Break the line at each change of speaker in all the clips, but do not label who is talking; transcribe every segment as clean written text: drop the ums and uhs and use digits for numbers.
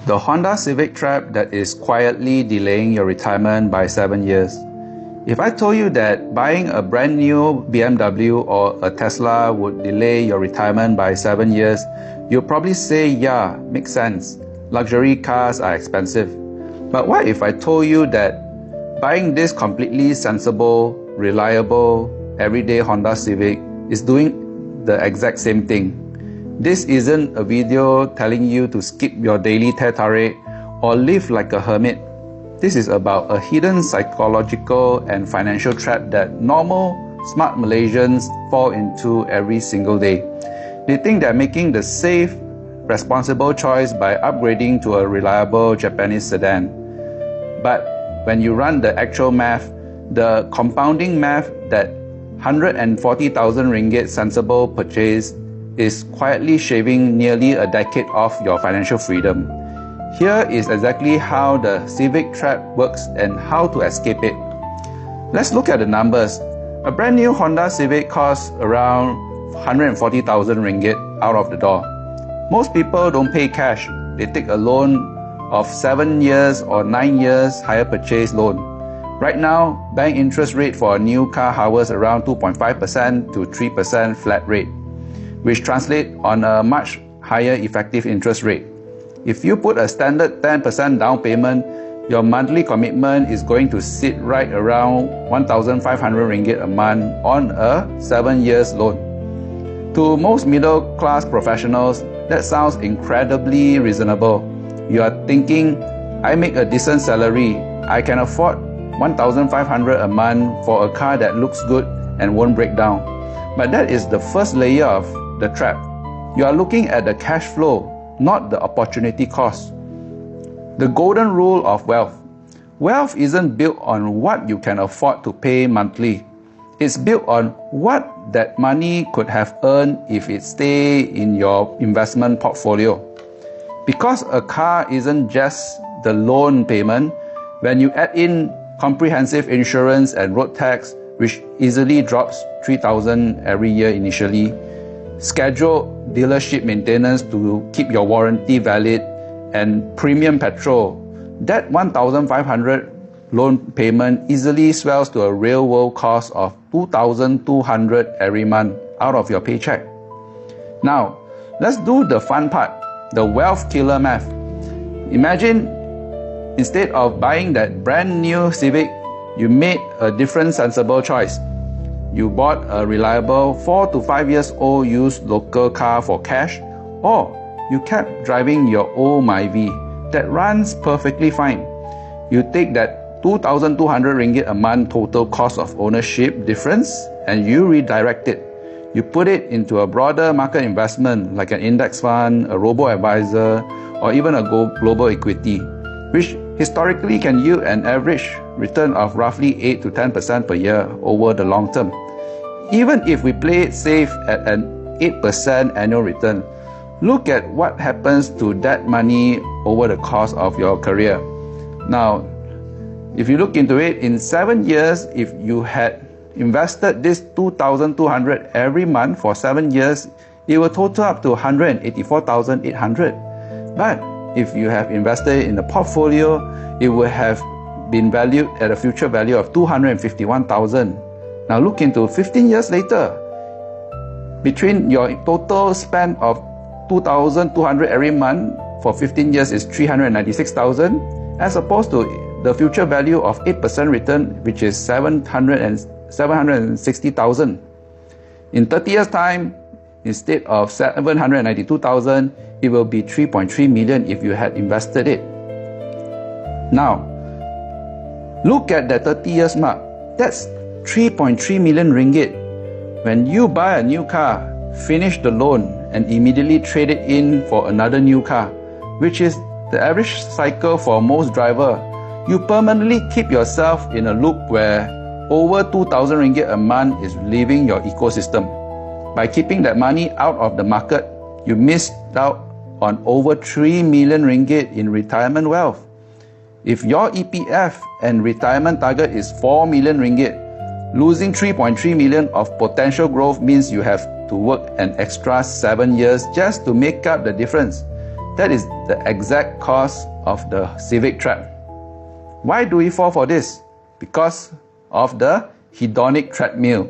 The Honda Civic trap that is quietly delaying your retirement by 7 years. If I told you that buying a brand new BMW or a Tesla would delay your retirement by 7 years, you'll probably say, yeah, makes sense. Luxury cars are expensive. But what if I told you that buying this completely sensible, reliable, everyday Honda Civic is doing the exact same thing? This isn't a video telling you to skip your daily teh tarik or live like a hermit. This is about a hidden psychological and financial trap that normal, smart Malaysians fall into every single day. They think they're making the safe, responsible choice by upgrading to a reliable Japanese sedan. But when you run the actual math, the compounding math that 140,000 ringgit sensible purchase is quietly shaving nearly a decade off your financial freedom. Here is exactly how the Civic trap works and how to escape it. Let's look at the numbers. A brand new Honda Civic costs around 140,000 ringgit out of the door. Most people don't pay cash. They take a loan of 7 years or 9 years hire purchase loan. Right now, bank interest rate for a new car hovers around 2.5% to 3% flat rate, which translates on a much higher effective interest rate. If you put a standard 10% down payment, your monthly commitment is going to sit right around 1,500 ringgit a month on a 7 years loan. To most middle-class professionals, that sounds incredibly reasonable. You are thinking, I make a decent salary, I can afford 1,500 a month for a car that looks good and won't break down. But that is the first layer of the trap. You are looking at the cash flow, not the opportunity cost. The golden rule of wealth. Wealth isn't built on what you can afford to pay monthly. It's built on what that money could have earned if it stayed in your investment portfolio. Because a car isn't just the loan payment, when you add in comprehensive insurance and road tax, which easily drops 3,000 every year initially, scheduled dealership maintenance to keep your warranty valid, and premium petrol, that 1,500 loan payment easily swells to a real-world cost of 2,200 every month out of your paycheck. Now, let's do the fun part, the wealth killer math. Imagine instead of buying that brand new Civic, you made a different sensible choice. You bought a reliable 4 to 5 years old used local car for cash, or you kept driving your old Myvi that runs perfectly fine. You take that 2,200 ringgit a month total cost of ownership difference and you redirect it. You put it into a broader market investment like an index fund, a robo-advisor, or even a global equity, which historically can yield an average return of roughly 8 to 10% per year over the long term. Even if we play it safe at an 8% annual return, look at what happens to that money over the course of your career. Now, if you look into it, in 7 years, if you had invested this 2,200 every month for 7 years, it will total up to 184,800. But if you have invested in a portfolio, it will have been valued at a future value of 251,000. Now look into 15 years later. Between your total spend of 2,200 every month for 15 years is 396,000, as opposed to the future value of 8% return, which is 760,000. In 30 years' time, instead of 792,000, it will be 3.3 million if you had invested it. Now, look at that 30 years mark. That's 3.3 million ringgit. When you buy a new car, finish the loan, and immediately trade it in for another new car, which is the average cycle for most drivers, you permanently keep yourself in a loop where over 2,000 ringgit a month is leaving your ecosystem. By keeping that money out of the market, you missed out on over 3 million ringgit in retirement wealth. If your EPF and retirement target is 4 million ringgit, losing 3.3 million of potential growth means you have to work an extra 7 years just to make up the difference. That is the exact cause of the Civic trap. Why do we fall for this? Because of the hedonic treadmill.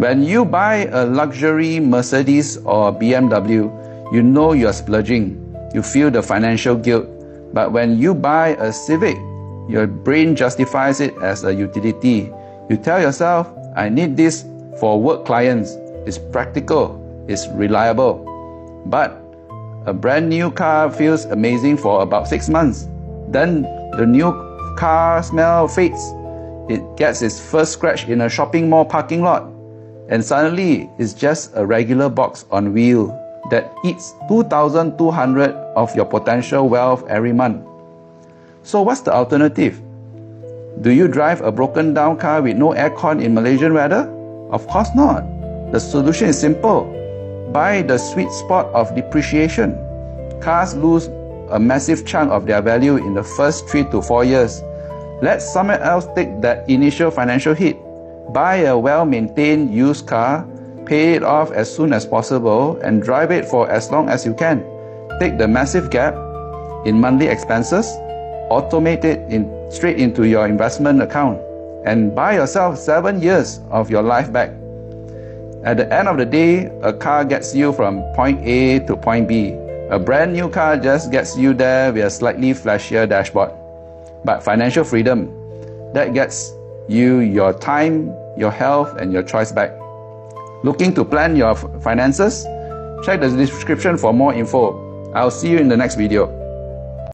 When you buy a luxury Mercedes or BMW, you know you're splurging. You feel the financial guilt. But when you buy a Civic, your brain justifies it as a utility. You tell yourself, I need this for work clients. It's practical, it's reliable. But a brand new car feels amazing for about 6 months. Then the new car smell fades. It gets its first scratch in a shopping mall parking lot. And suddenly, it's just a regular box on wheel that eats 2,200 of your potential wealth every month. So what's the alternative? Do you drive a broken down car with no aircon in Malaysian weather? Of course not. The solution is simple. Buy the sweet spot of depreciation. Cars lose a massive chunk of their value in the first 3 to 4 years. Let someone else take that initial financial hit. Buy a well-maintained used car, pay it off as soon as possible, and drive it for as long as you can. Take the massive gap in monthly expenses, automate it straight into your investment account, and buy yourself 7 years of your life back. At the end of the day, a car gets you from point A to point B. A brand new car just gets you there with a slightly flashier dashboard. But financial freedom, that gets you your time, your health, and your choice back. Looking to plan your finances? Check the description for more info. I'll see you in the next video.